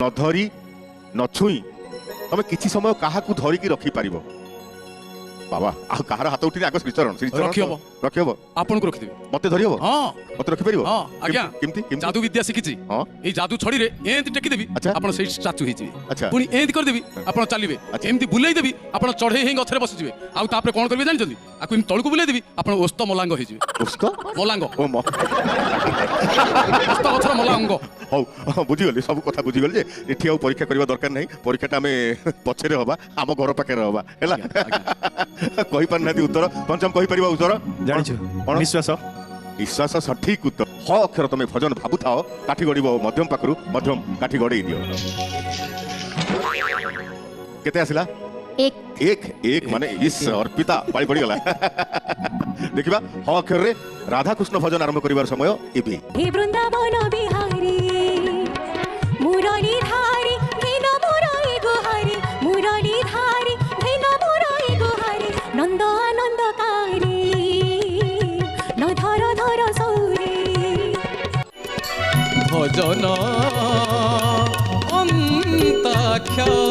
न धरी न छुई तमे किछि समय काहाकू धरिकी रखी पारिबो बाबा आ कहार हाथ उठी आग श्रीचरण रखी हबो आपन को रखि देबे मते धरि हबो हां मते रखि परिबो हां आज्ञा केमती जादू विद्या सिखिछि हां ए जादू छड़ी रे एंत टेकी देबी आपन सेही स्टैचू हि जिवे अच्छा पुनी एंत कर देबी आपन चलिबे एमती बुलाई देबी आपन चढ़े हे गथरे बसि जिवे आ तापरे कोन करबे जानि जल्दी आकु तळकु बुलाई देबी आपन ओस्त मलांग हि जिवे ओस्त मलांग ओ म ओस्त गथर मलांग हौ बुझी गली सब कथा बुझी गली जे एठी आ परीक्षा करबा दरकार नै परीक्षाटा हमें पछरे होबा हम घर पाखे रहबा हैला कहि पार नाती उत्तर पंचम कहि परिबा उत्तर जानिछु विश्वास विश्वास सठिक उत्तर ह अक्षर तमे भजन भाबु थाओ काठी गड़ीबो मध्यम पाखरु मध्यम काठी गड़ेई दियो केते आसिला एक एक एक माने इस अर्पिता पाई पड़ी गला देखिबा ह अक्षर रे राधा कृष्ण भजन आरंभ करिवार समय एबे हे वृंदावन बिहारी मुरली धारी घेन मुरई गुहारी मुरली धारी घेन मुरई गुहारी नंद आनंदकारी न धर धर सौरी भजन अंताक्षरी